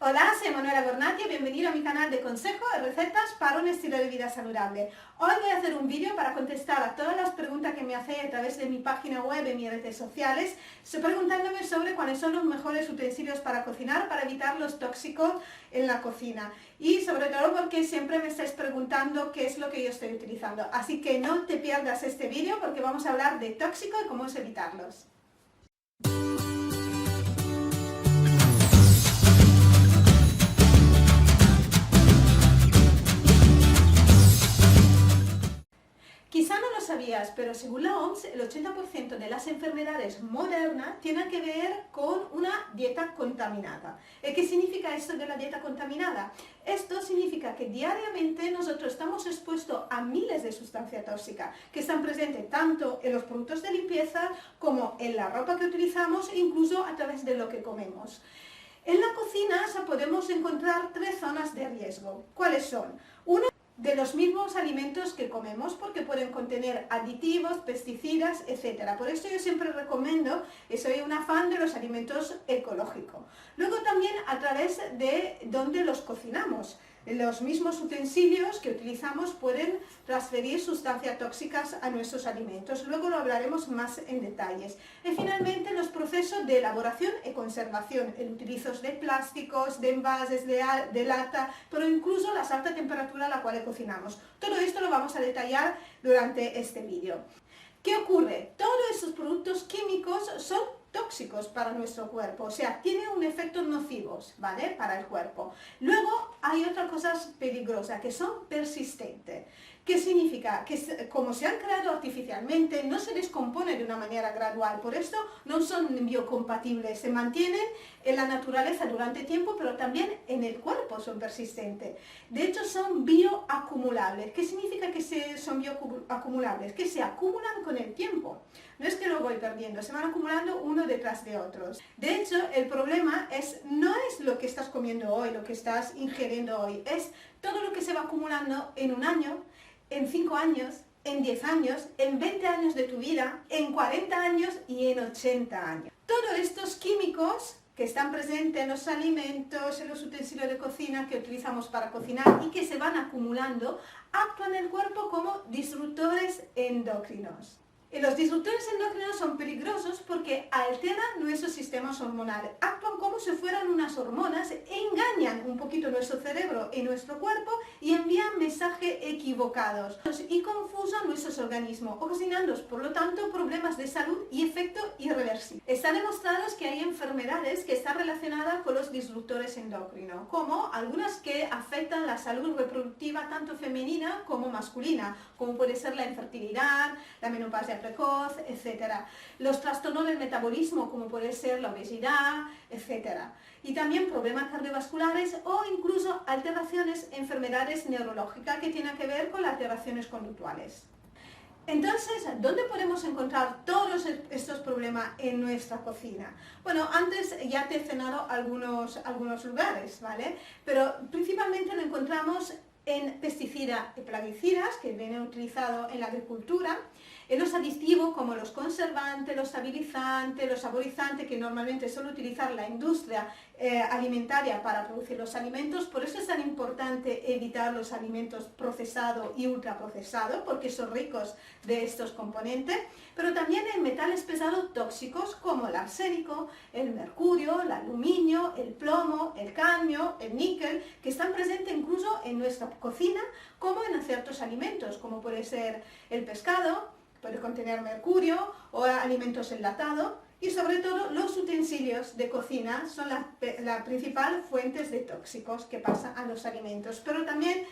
Hola, soy Manuela Gornati y bienvenido a mi canal de consejos y recetas para un estilo de vida saludable. Hoy voy a hacer un vídeo para contestar a todas las preguntas que me hacéis a través de mi página web y mis redes sociales, preguntándome sobre cuáles son los mejores utensilios para cocinar, para evitar los tóxicos en la cocina. Y sobre todo porque siempre me estáis preguntando qué es lo que yo estoy utilizando. Así que no te pierdas este vídeo porque vamos a hablar de tóxicos y cómo evitarlos. Quizá no lo sabías, pero según la OMS, el 80% de las enfermedades modernas tienen que ver con una dieta contaminada. ¿Qué significa esto de la dieta contaminada? Esto significa que diariamente nosotros estamos expuestos a miles de sustancias tóxicas que están presentes tanto en los productos de limpieza como en la ropa que utilizamos e incluso a través de lo que comemos. En la cocina podemos encontrar tres zonas de riesgo. ¿Cuáles son? Una, de los mismos alimentos que comemos, porque pueden contener aditivos, pesticidas, etc. Por eso yo siempre recomiendo, y soy una fan de los alimentos ecológicos. Luego también a través de donde los cocinamos. Los mismos utensilios que utilizamos pueden transferir sustancias tóxicas a nuestros alimentos. Luego lo hablaremos más en detalles. Y finalmente los procesos de elaboración y conservación, el utilizo de plásticos, de envases, de lata, pero incluso la alta temperatura a la cual cocinamos. Todo esto lo vamos a detallar durante este vídeo. ¿Qué ocurre? Todos estos productos químicos son tóxicos para nuestro cuerpo, o sea, tienen un efecto nocivos, ¿vale? Para el cuerpo. Luego hay otras cosas peligrosas que son persistentes. ¿Qué significa? Que como se han creado artificialmente, no se descomponen de una manera gradual, por esto no son biocompatibles, se mantienen en la naturaleza durante tiempo, pero también en el cuerpo son persistentes. De hecho, son bioacumulables. ¿Qué significa que son bioacumulables? Que se acumulan con el tiempo. No es que lo voy perdiendo, se van acumulando uno detrás de otros. De hecho, el problema no es lo que estás comiendo hoy, lo que estás ingiriendo hoy, es todo lo que se va acumulando en un año, en 5 años, en 10 años, en 20 años de tu vida, en 40 años y en 80 años. Todos estos químicos que están presentes en los alimentos, en los utensilios de cocina que utilizamos para cocinar y que se van acumulando, actúan en el cuerpo como disruptores endocrinos. Y los disruptores endocrinos son peligrosos porque alteran nuestros sistemas hormonales, actúan como si fueran unas hormonas, engañan un poquito nuestro cerebro y nuestro cuerpo y envían mensajes equivocados y confusan nuestros organismos, ocasionando por lo tanto problemas de salud y efecto irreversible. Está demostrado que hay enfermedades que están relacionadas con los disruptores endocrinos, como algunas que afectan la salud reproductiva tanto femenina como masculina, como puede ser la infertilidad, la menopausia precoz, etc. Los trastornos del metabolismo, como puede ser la obesidad, etc. Y también problemas cardiovasculares o incluso alteraciones, enfermedades neurológicas que tienen que ver con las alteraciones conductuales. Entonces, ¿dónde podemos encontrar todos estos problemas en nuestra cocina? Bueno, antes ya te he mencionado algunos lugares, ¿vale? Pero principalmente lo encontramos en pesticidas y plaguicidas que vienen utilizados en la agricultura, en los aditivos como los conservantes, los estabilizantes, los saborizantes que normalmente suele utilizar la industria alimentaria para producir los alimentos. Por eso es tan importante evitar los alimentos procesados y ultraprocesados porque son ricos de estos componentes, pero también en metales pesados tóxicos como el arsénico, el mercurio, el aluminio, el plomo, el cadmio, el níquel, que están presentes incluso en nuestra cocina como en ciertos alimentos, como puede ser el pescado, puede contener mercurio o alimentos enlatados, y sobre todo los utensilios de cocina son la principal fuente de tóxicos que pasan a los alimentos. Pero también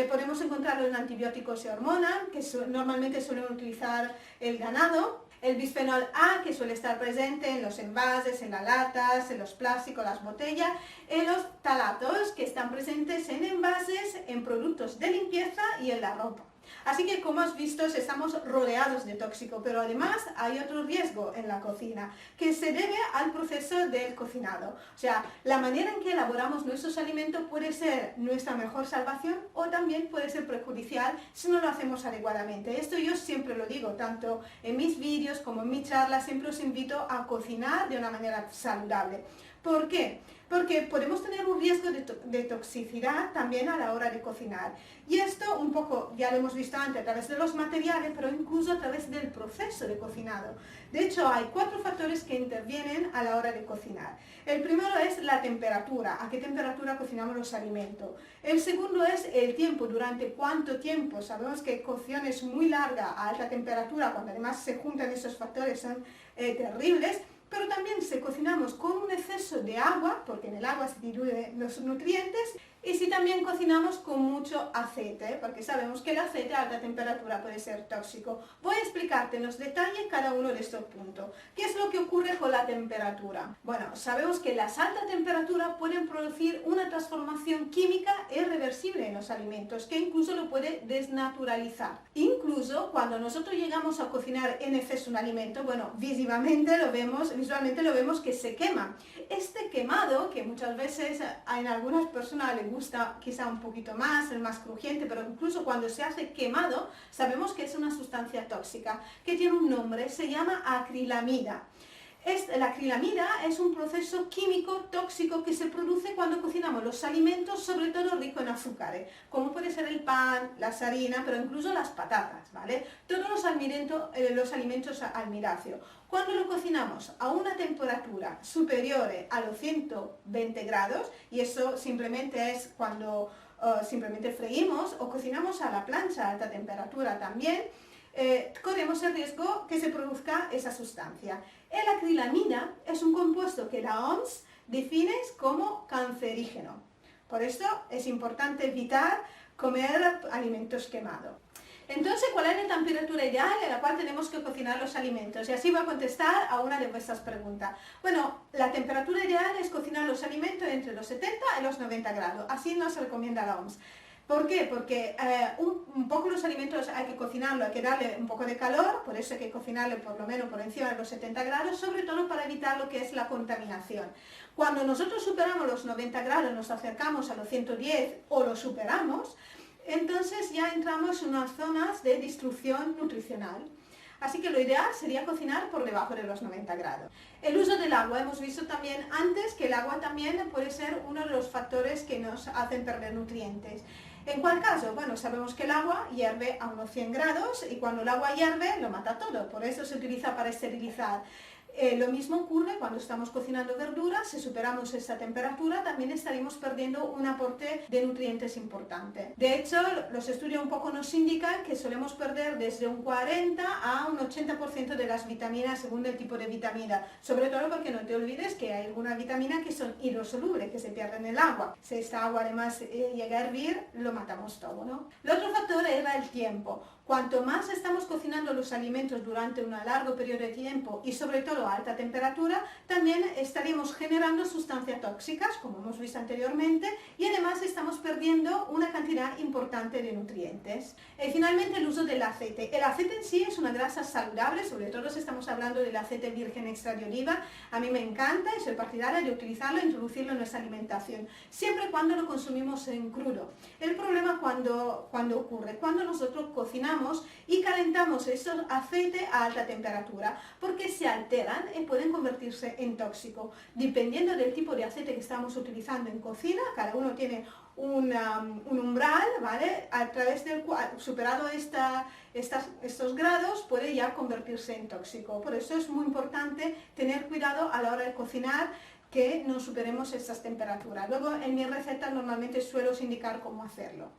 podemos encontrarlo en antibióticos y hormonas, que normalmente suelen utilizar el ganado, el bisfenol A, que suele estar presente en los envases, en las latas, en los plásticos, las botellas, en los talatos, que están presentes en envases, en productos de limpieza y en la ropa. Así que, como has visto, estamos rodeados de tóxico, pero además hay otro riesgo en la cocina, que se debe al proceso del cocinado. O sea, la manera en que elaboramos nuestros alimentos puede ser nuestra mejor salvación o también puede ser perjudicial si no lo hacemos adecuadamente. Esto yo siempre lo digo, tanto en mis vídeos como en mis charlas, siempre os invito a cocinar de una manera saludable. ¿Por qué? Porque podemos tener un riesgo de toxicidad también a la hora de cocinar. Y esto un poco, ya lo hemos visto antes, a través de los materiales, pero incluso a través del proceso de cocinado. De hecho, hay 4 factores que intervienen a la hora de cocinar. El primero es la temperatura, a qué temperatura cocinamos los alimentos. El segundo es el tiempo, durante cuánto tiempo. Sabemos que cocción es muy larga a alta temperatura, cuando además se juntan esos factores son terribles. Pero también si cocinamos con un exceso de agua, porque en el agua se diluyen los nutrientes, y si también cocinamos con mucho aceite, porque sabemos que el aceite a alta temperatura puede ser tóxico. Voy a explicarte en los detalles cada uno de estos puntos. ¿Qué es lo que ocurre con la temperatura? Bueno, sabemos que las altas temperaturas pueden producir una transformación química irreversible en los alimentos, que incluso lo puede desnaturalizar. Incluso cuando nosotros llegamos a cocinar en exceso un alimento, bueno, visualmente lo vemos que se quema. Este quemado, que muchas veces en algunas personas les gusta quizá un poquito más, el más crujiente, pero incluso cuando se hace quemado, sabemos que es una sustancia tóxica, que tiene un nombre, se llama acrilamida. La acrilamida es un proceso químico tóxico que se produce cuando cocinamos los alimentos, sobre todo ricos en azúcares, como puede ser el pan, las harinas, pero incluso las patatas, ¿vale? Todos los alimentos almiráceos. Cuando lo cocinamos a una temperatura superior a los 120 grados, y eso simplemente es cuando simplemente freímos o cocinamos a la plancha a alta temperatura también, corremos el riesgo que se produzca esa sustancia. El acrilamida es un compuesto que la OMS define como cancerígeno. Por esto es importante evitar comer alimentos quemados. Entonces, ¿cuál es la temperatura ideal en la cual tenemos que cocinar los alimentos? Y así voy a contestar a una de vuestras preguntas. Bueno, la temperatura ideal es cocinar los alimentos entre los 70 y los 90 grados. Así nos recomienda la OMS. ¿Por qué? Porque un poco los alimentos hay que cocinarlo, hay que darle un poco de calor, por eso hay que cocinarlo por lo menos por encima de los 70 grados, sobre todo para evitar lo que es la contaminación. Cuando nosotros superamos los 90 grados, nos acercamos a los 110 o lo superamos, entonces ya entramos en unas zonas de destrucción nutricional. Así que lo ideal sería cocinar por debajo de los 90 grados. El uso del agua, hemos visto también antes que el agua también puede ser uno de los factores que nos hacen perder nutrientes. ¿En cuál caso? Bueno, sabemos que el agua hierve a unos 100 grados y cuando el agua hierve lo mata todo, por eso se utiliza para esterilizar. Lo mismo ocurre cuando estamos cocinando verduras, si superamos esa temperatura también estaríamos perdiendo un aporte de nutrientes importante. De hecho, los estudios un poco nos indican que solemos perder desde un 40 a un 80% de las vitaminas según el tipo de vitamina, sobre todo porque no te olvides que hay algunas vitaminas que son hidrosolubles, que se pierden en el agua. Si esta agua además llega a hervir, lo matamos todo, ¿no? El otro factor era el tiempo. Cuanto más estamos cocinando los alimentos durante un largo periodo de tiempo y sobre todo a alta temperatura, también estaríamos generando sustancias tóxicas, como hemos visto anteriormente, y además estamos perdiendo una cantidad importante de nutrientes. Y finalmente el uso del aceite. El aceite en sí es una grasa saludable, sobre todo si estamos hablando del aceite virgen extra de oliva. A mí me encanta y soy partidaria de utilizarlo e introducirlo en nuestra alimentación, siempre y cuando lo consumimos en crudo. El problema cuando ocurre, cuando nosotros cocinamos y calentamos esos aceites a alta temperatura, porque se alteran y pueden convertirse en tóxicos. Dependiendo del tipo de aceite que estamos utilizando en cocina, cada uno tiene un umbral, ¿vale? A través del cual, superado estos grados, puede ya convertirse en tóxico. Por eso es muy importante tener cuidado a la hora de cocinar, que no superemos estas temperaturas. Luego en mis recetas normalmente suelo indicar cómo hacerlo.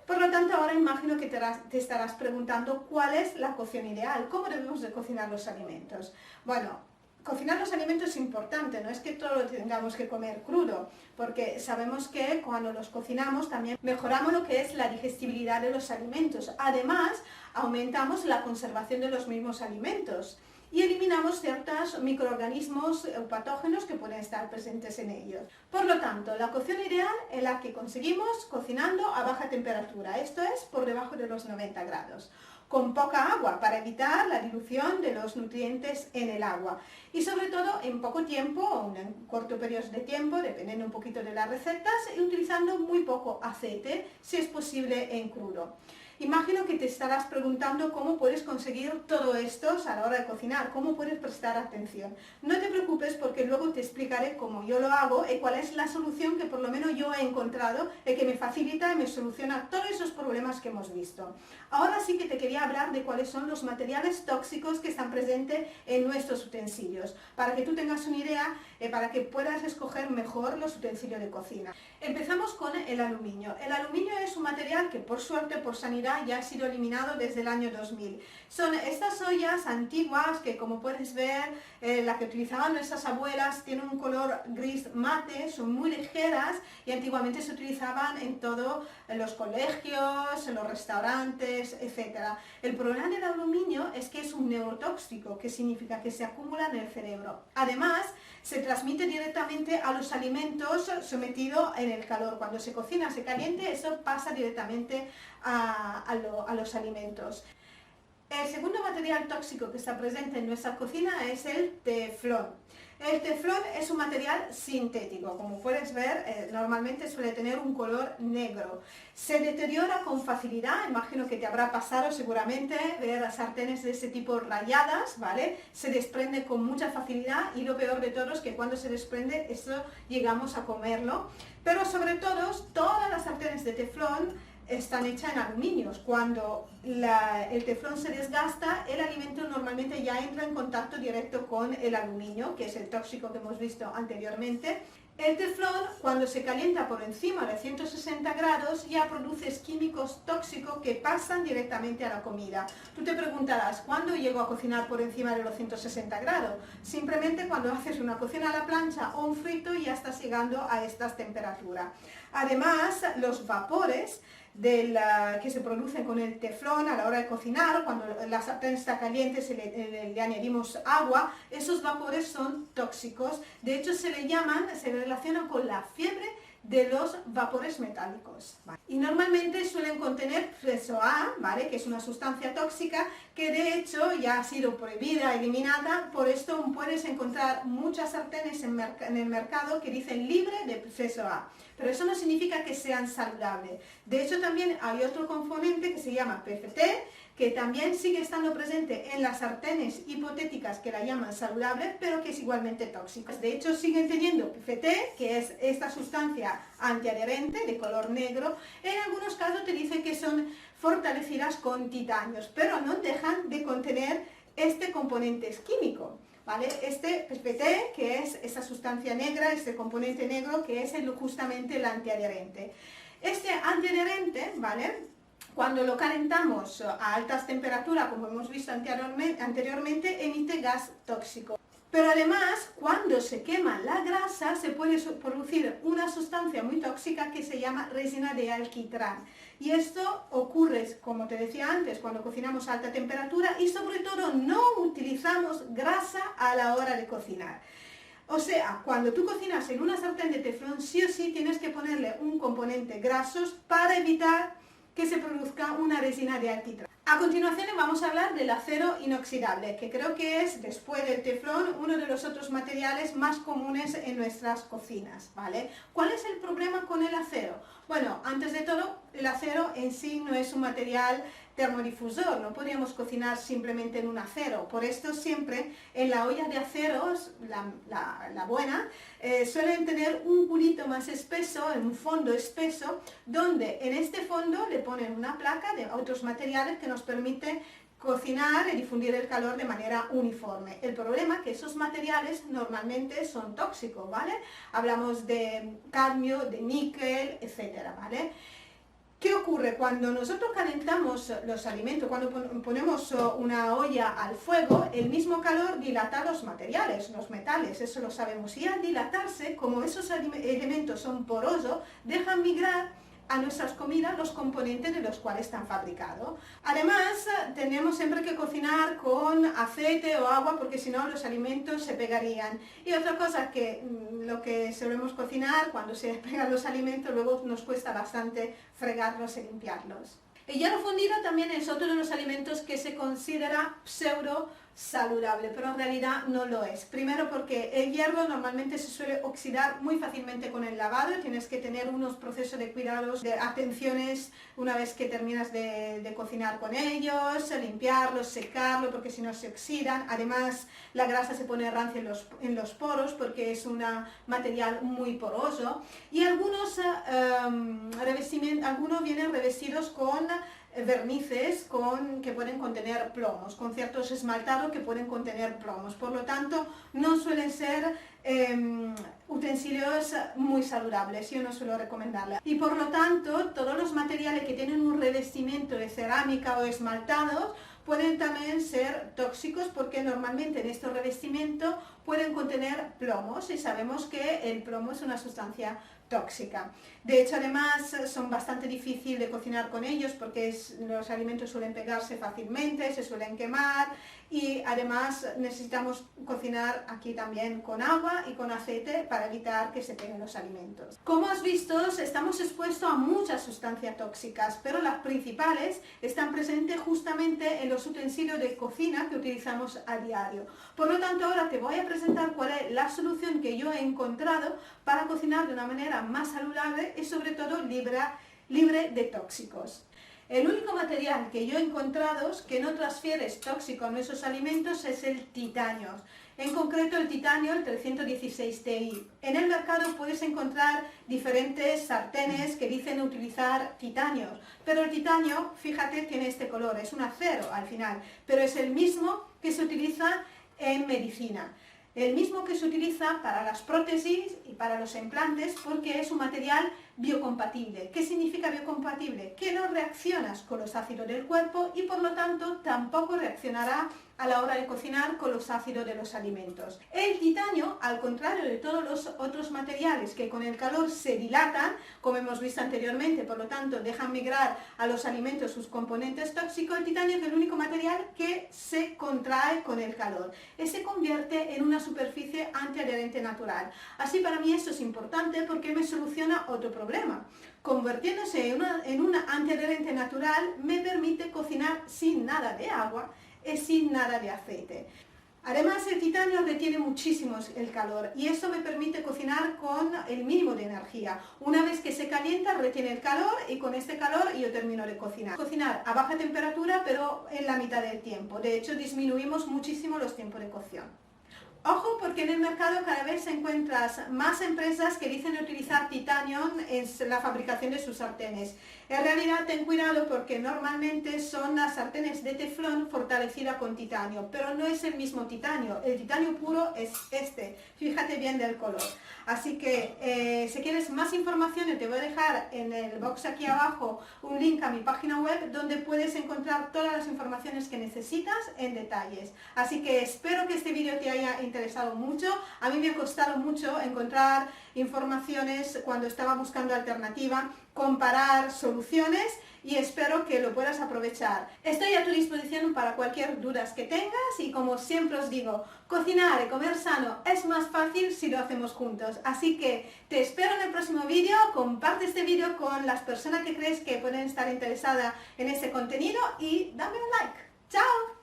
Por lo tanto, ahora imagino que te estarás preguntando cuál es la cocción ideal, cómo debemos de cocinar los alimentos. Bueno, cocinar los alimentos es importante, no es que todo lo tengamos que comer crudo, porque sabemos que cuando los cocinamos también mejoramos lo que es la digestibilidad de los alimentos. Además, aumentamos la conservación de los mismos alimentos y eliminamos ciertos microorganismos patógenos que pueden estar presentes en ellos. Por lo tanto, la cocción ideal es la que conseguimos cocinando a baja temperatura, esto es por debajo de los 90 grados, con poca agua para evitar la dilución de los nutrientes en el agua y sobre todo en poco tiempo o en corto periodo de tiempo, dependiendo un poquito de las recetas, y utilizando muy poco aceite, si es posible en crudo. Imagino que te estarás preguntando cómo puedes conseguir todo esto a la hora de cocinar, cómo puedes prestar atención. No te preocupes porque luego te explicaré cómo yo lo hago y cuál es la solución que por lo menos yo he encontrado y que me facilita y me soluciona todos esos problemas que hemos visto. Ahora sí que te quería hablar de cuáles son los materiales tóxicos que están presentes en nuestros utensilios, para que tú tengas una idea, para que puedas escoger mejor los utensilios de cocina. Empezamos con el aluminio. El aluminio es un material que por suerte, por sanidad, ya ha sido eliminado desde el año 2000. Son estas ollas antiguas que, como puedes ver, la que utilizaban nuestras abuelas, tienen un color gris mate, son muy ligeras y antiguamente se utilizaban en todo, en los colegios, en los restaurantes, etc. El problema del aluminio es que es un neurotóxico, que significa que se acumula en el cerebro. Además, se transmite directamente a los alimentos sometidos en el calor. Cuando se cocina, se caliente, eso pasa directamente a los alimentos. El segundo material tóxico que está presente en nuestra cocina es el teflón. El teflón es un material sintético, como puedes ver, normalmente suele tener un color negro. Se deteriora con facilidad, imagino que te habrá pasado seguramente ver las sartenes de ese tipo rayadas, ¿vale? Se desprende con mucha facilidad y lo peor de todo es que cuando se desprende, eso llegamos a comerlo. Pero sobre todo, todas las sartenes de teflón están hechas en aluminios. Cuando el teflón se desgasta, el alimento normalmente ya entra en contacto directo con el aluminio, que es el tóxico que hemos visto anteriormente. El teflón, cuando se calienta por encima de 160 grados, ya produce químicos tóxicos que pasan directamente a la comida. Tú te preguntarás, ¿cuándo llego a cocinar por encima de los 160 grados? Simplemente cuando haces una cocina a la plancha o un frito y ya estás llegando a estas temperaturas. Además, los vapores que se producen con el teflón a la hora de cocinar, cuando la sartén está caliente le añadimos agua, esos vapores son tóxicos. De hecho, se relacionan con la fiebre de los vapores metálicos, ¿vale? Y normalmente suelen contener FeSO-A, ¿vale? Que es una sustancia tóxica que de hecho ya ha sido prohibida, eliminada. Por esto puedes encontrar muchas sartenes en el mercado que dicen libre de FeSO-A, pero eso no significa que sean saludables. De hecho, también hay otro componente que se llama PFT, que también sigue estando presente en las sartenes hipotéticas que la llaman saludable, pero que es igualmente tóxica. De hecho, siguen teniendo PFT, que es esta sustancia antiadherente de color negro. En algunos casos te dicen que son fortalecidas con titanios, pero no dejan de contener este componente químico, ¿vale? Este PFT, que es esa sustancia negra, este componente negro, que es justamente el antiadherente. Este antiadherente, ¿vale?, cuando lo calentamos a altas temperaturas, como hemos visto anteriormente, emite gas tóxico. Pero además, cuando se quema la grasa, se puede producir una sustancia muy tóxica que se llama resina de alquitrán. Y esto ocurre, como te decía antes, cuando cocinamos a alta temperatura y sobre todo no utilizamos grasa a la hora de cocinar. O sea, cuando tú cocinas en una sartén de teflón, sí o sí tienes que ponerle un componente grasos para evitar que se produzca una resina de alquitrán. A continuación vamos a hablar del acero inoxidable, que creo que es, después del teflón, uno de los otros materiales más comunes en nuestras cocinas, ¿vale? ¿Cuál es el problema con el acero? Bueno, antes de todo, el acero en sí no es un material termodifusor, no podríamos cocinar simplemente en un acero. Por esto siempre en la olla de aceros, la buena, suelen tener un culito más espeso, un fondo espeso, donde en este fondo le ponen una placa de otros materiales que nos permite cocinar y difundir el calor de manera uniforme. El problema es que esos materiales normalmente son tóxicos, ¿vale? Hablamos de cadmio, de níquel, etcétera, ¿vale? ¿Qué ocurre? Cuando nosotros calentamos los alimentos, cuando ponemos una olla al fuego, el mismo calor dilata los materiales, los metales, eso lo sabemos. Y al dilatarse, como esos elementos son porosos, dejan migrar a nuestras comidas los componentes de los cuales están fabricados. Además, tenemos siempre que cocinar con aceite o agua porque si no los alimentos se pegarían. Y otra cosa que lo que solemos cocinar, cuando se pegan los alimentos, luego nos cuesta bastante fregarlos y limpiarlos. El hierro fundido también es otro de los alimentos que se considera pseudo saludable, pero en realidad no lo es. Primero porque el hierro normalmente se suele oxidar muy fácilmente con el lavado, tienes que tener unos procesos de cuidados, de atenciones una vez que terminas de cocinar con ellos, limpiarlos, secarlo porque si no se oxidan. Además la grasa se pone rancia en los poros porque es un material muy poroso y algunos vienen revestidos con vernices que pueden contener plomos, con ciertos esmaltados que pueden contener plomos. Por lo tanto, no suelen ser utensilios muy saludables, yo no suelo recomendarla. Y por lo tanto, todos los materiales que tienen un revestimiento de cerámica o esmaltados pueden también ser tóxicos porque normalmente en estos revestimientos pueden contener plomos y sabemos que el plomo es una sustancia tóxica. De hecho, además, son bastante difíciles de cocinar con ellos porque los alimentos suelen pegarse fácilmente, se suelen quemar y además necesitamos cocinar aquí también con agua y con aceite para evitar que se peguen los alimentos. Como has visto, estamos expuestos a muchas sustancias tóxicas, pero las principales están presentes justamente en los utensilios de cocina que utilizamos a diario. Por lo tanto, ahora te voy a presentar cuál es la solución que yo he encontrado para cocinar de una manera más saludable y sobre todo libre de tóxicos. El único material que yo he encontrado que no transfiere tóxico a nuestros alimentos es el titanio. En concreto el titanio, el 316 Ti. En el mercado puedes encontrar diferentes sartenes que dicen utilizar titanio, pero el titanio, fíjate, tiene este color, es un acero al final, pero es el mismo que se utiliza en medicina. El mismo que se utiliza para las prótesis y para los implantes porque es un material biocompatible. ¿Qué significa biocompatible? Que no reaccionas con los ácidos del cuerpo y por lo tanto tampoco reaccionará a la hora de cocinar con los ácidos de los alimentos. El titanio, al contrario de todos los otros materiales que con el calor se dilatan, como hemos visto anteriormente, por lo tanto dejan migrar a los alimentos sus componentes tóxicos, el titanio es el único material que se contrae con el calor y se convierte en una superficie antiadherente natural. Así para mí esto es importante porque me soluciona otro problema. Convirtiéndose en una antiadherente natural me permite cocinar sin nada de agua y sin nada de aceite. Además el titanio retiene muchísimo el calor y eso me permite cocinar con el mínimo de energía. Una vez que se calienta retiene el calor y con este calor yo termino de cocinar. Cocinar a baja temperatura pero en la mitad del tiempo. De hecho disminuimos muchísimo los tiempos de cocción. Ojo porque en el mercado cada vez encuentras más empresas que dicen utilizar titanio en la fabricación de sus sartenes. En realidad ten cuidado porque normalmente son las sartenes de teflón fortalecidas con titanio, pero no es el mismo titanio. El titanio puro es este, fíjate bien del color. Así que si quieres más información te voy a dejar en el box aquí abajo un link a mi página web donde puedes encontrar todas las informaciones que necesitas en detalles. Así que espero que este vídeo te haya interesado mucho. A mí me ha costado mucho encontrar informaciones cuando estaba buscando alternativa, comparar soluciones y espero que lo puedas aprovechar. Estoy a tu disposición para cualquier duda que tengas y como siempre os digo, cocinar y comer sano es más fácil si lo hacemos juntos. Así que te espero en el próximo vídeo, comparte este vídeo con las personas que crees que pueden estar interesadas en este contenido y dame un like. ¡Chao!